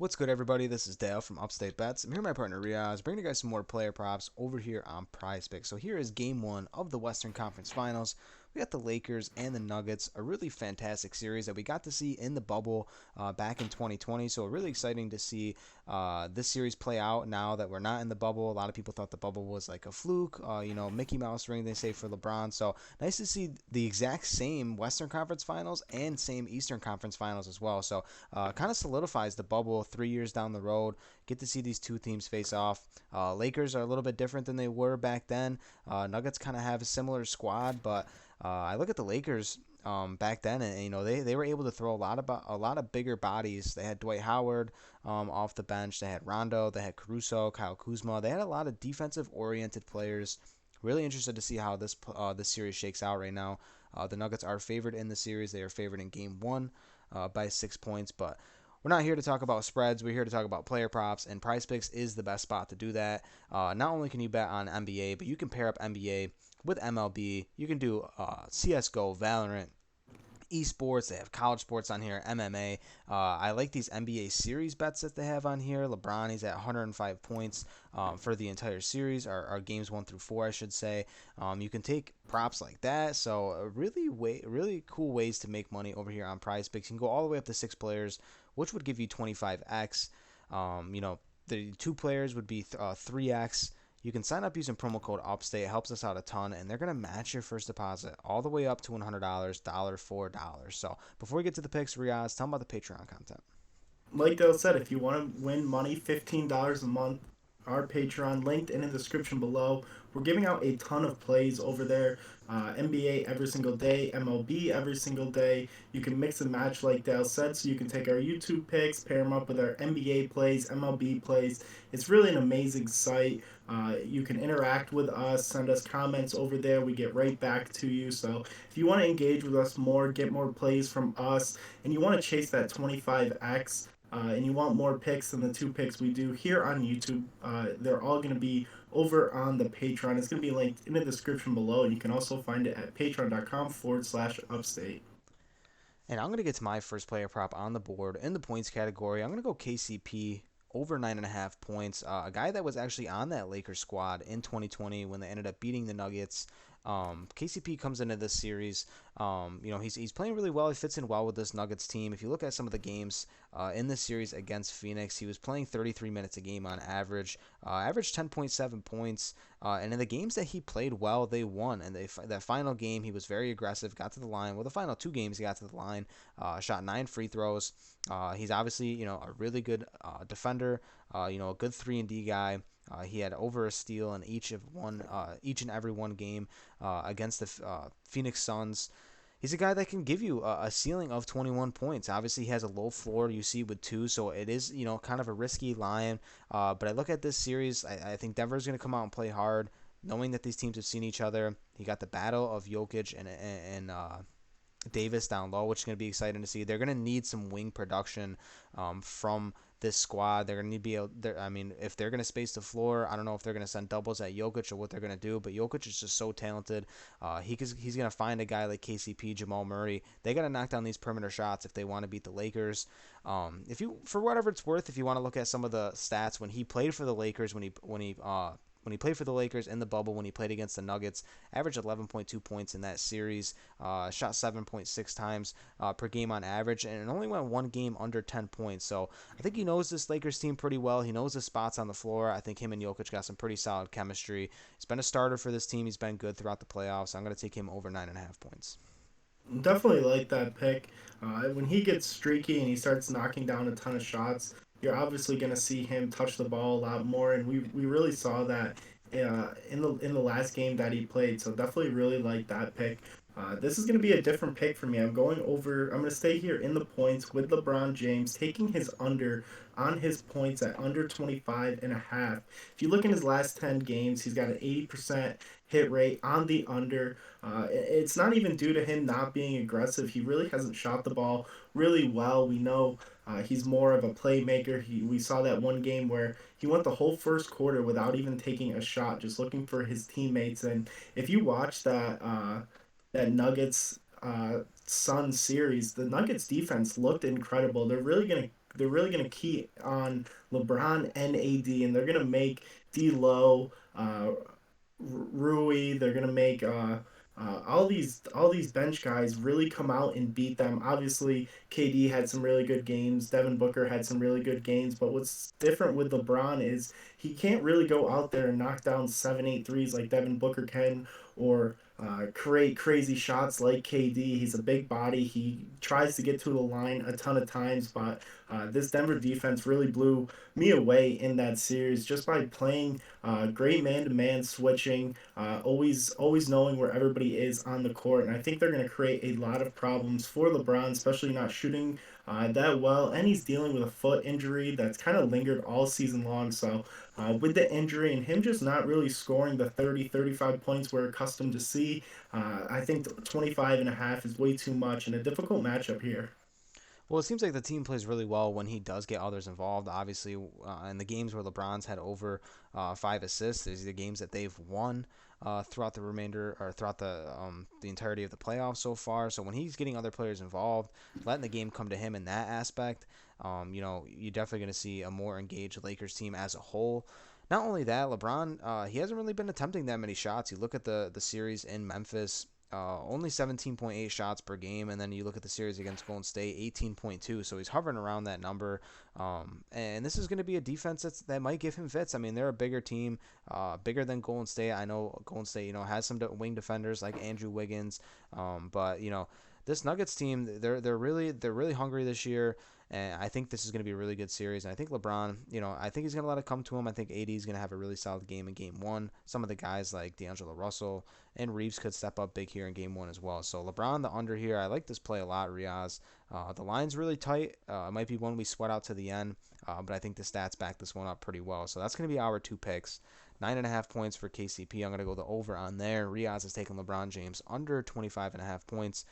What's good, everybody? This is Dale from Upstate Bets. I'm here with my partner Reoz, bringing you guys some more player props over here on Prize Picks. So here is Game 1 of the Western Conference Finals. We got the Lakers and the Nuggets, a really fantastic series that we got to see in the bubble back in 2020. So really exciting to see this series play out now that we're not in the bubble. A lot of people thought the bubble was like a fluke, Mickey Mouse ring, they say, for LeBron. So nice to see the exact same Western Conference Finals and same Eastern Conference Finals as well. So kind of solidifies the bubble 3 years down the road. Get to see these two teams face off. Lakers are a little bit different than they were back then. Nuggets kind of have a similar squad, but I look at the Lakers back then, and they were able to throw a lot of bigger bodies. They had Dwight Howard off the bench. They had Rondo. They had Caruso, Kyle Kuzma. They had a lot of defensive oriented players. Really interested to see how this series shakes out right now. The Nuggets are favored in the series. They are favored in Game 1 by 6 points, but we're not here to talk about spreads. We're here to talk about player props, and Prize Picks is the best spot to do that. Not only can you bet on NBA, but you can pair up NBA with MLB. You can do CSGO, Valorant, esports. They have college sports on here, MMA. I like these NBA series bets that they have on here. LeBron, he's at 105 points for the entire series, or games 1 through 4, I should say. You can take props like that. So really cool ways to make money over here on Prize Picks. You can go all the way up to 6 players, which would give you 25x. The 2 players would be 3x. You can sign up using promo code UPSTATE. It helps us out a ton, and they're going to match your first deposit all the way up to $100, dollar for dollar. So before we get to the picks, Riaz, tell them about the Patreon content. Like Dale said, if you want to win money, $15 a month, our Patreon linked in the description below. We're giving out a ton of plays over there. NBA every single day, MLB every single day. You can mix and match, like Dale said, so you can take our YouTube picks, pair them up with our NBA plays, MLB plays. It's really an amazing site. You can interact with us, send us comments over there. We get right back to you. So if you want to engage with us more, get more plays from us, and you want to chase that 25x, and you want more picks than the 2 picks we do here on YouTube, they're all going to be over on the Patreon. It's going to be linked in the description below, and you can also find it at patreon.com/upstate. And I'm going to get to my first player prop on the board in the points category. I'm going to go KCP over 9.5 points. A guy that was actually on that Lakers squad in 2020 when they ended up beating the Nuggets. KCP comes into this series. He's playing really well. He fits in well with this Nuggets team. If you look at some of the games in this series against Phoenix, he was playing 33 minutes a game on average. Averaged 10.7 points. And in the games that he played well, they won. And that final game, he was very aggressive, got to the line. Well, the final 2 games, he got to the line, shot 9 free throws. He's obviously, a really good defender, a good 3-and-D guy. He had over a steal in each and every one game against the Phoenix Suns. He's a guy that can give you a ceiling of 21 points. Obviously, he has a low floor, you see, with 2, so it is, kind of a risky line. But I look at this series, I think Denver's going to come out and play hard, knowing that these teams have seen each other. You got the battle of Jokic and Davis down low, which is going to be exciting to see. They're going to need some wing production from this squad. They're going to need to be able. If they're going to space the floor, I don't know if they're going to send doubles at Jokic or what they're going to do. But Jokic is just so talented. He's going to find a guy like KCP, Jamal Murray. They got to knock down these perimeter shots if they want to beat the Lakers. If you, for whatever it's worth, if you want to look at some of the stats when he played for the Lakers, when he played for the Lakers in the bubble, when he played against the Nuggets, averaged 11.2 points in that series, shot 7.6 times per game on average, and it only went 1 game under 10 points. So I think he knows this Lakers team pretty well. He knows the spots on the floor. I think him and Jokic got some pretty solid chemistry. He's been a starter for this team. He's been good throughout the playoffs. I'm going to take him over 9.5 points. Definitely like that pick. When he gets streaky and he starts knocking down a ton of shots, you're obviously going to see him touch the ball a lot more, and we really saw that in the last game that he played. So definitely really like that pick. This is going to be a different pick for me. I'm going over. I'm going to stay here in the points with LeBron James, taking his under on his points at under 25 and a half. If you look in his last 10 games, he's got an 80% hit rate on the under. It's not even due to him not being aggressive. He really hasn't shot the ball really well. We know he's more of a playmaker. We saw that one game where he went the whole first quarter without even taking a shot, just looking for his teammates. And if you watch that Nuggets Sun series, the Nuggets defense looked incredible. They're really going to really gonna key on LeBron and AD, and they're gonna make D'Lo, Rui. They're gonna make all these bench guys really come out and beat them. Obviously, KD had some really good games. Devin Booker had some really good games. But what's different with LeBron is he can't really go out there and knock down 7, 8 threes like Devin Booker can, or create crazy shots like KD. He's a big body. He tries to get to the line a ton of times, but this Denver defense really blew me away in that series just by playing great man-to-man switching, always knowing where everybody is on the court, and I think they're going to create a lot of problems for LeBron, especially not shooting that well, and he's dealing with a foot injury that's kind of lingered all season long. So with the injury and him just not really scoring the 30, 35 points we're accustomed to see, I think 25 and a half is way too much and a difficult matchup here. Well, it seems like the team plays really well when he does get others involved. Obviously, in the games where LeBron's had over 5 assists, these are the games that they've won throughout the remainder or throughout the entirety of the playoffs so far. So when he's getting other players involved, letting the game come to him in that aspect, you're definitely going to see a more engaged Lakers team as a whole. Not only that, LeBron, he hasn't really been attempting that many shots. You look at the series in Memphis, only 17.8 shots per game, and then you look at the series against Golden State, 18.2. So he's hovering around that number. And this is going to be a defense that might give him fits. I mean, they're a bigger team, bigger than Golden State. I know Golden State, has some wing defenders like Andrew Wiggins, but this Nuggets team, they're really hungry this year. And I think this is going to be a really good series. And I think LeBron, I think he's going to let it come to him. I think AD is going to have a really solid game in game one. Some of the guys like D'Angelo Russell and Reeves could step up big here in game one as well. So LeBron, the under here, I like this play a lot, Reoz. The line's really tight. It might be one we sweat out to the end, but I think the stats back this one up pretty well. So that's going to be our two picks. 9.5 points for KCP. I'm going to go the over on there. Reoz is taking LeBron James under 25.5 points.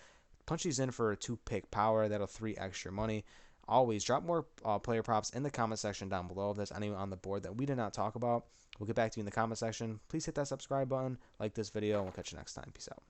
Punch these in for a two-pick power. That'll 3 extra money. Always drop more player props in the comment section down below if there's anyone on the board that we did not talk about. We'll get back to you in the comment section. Please hit that subscribe button, like this video, and we'll catch you next time. Peace out.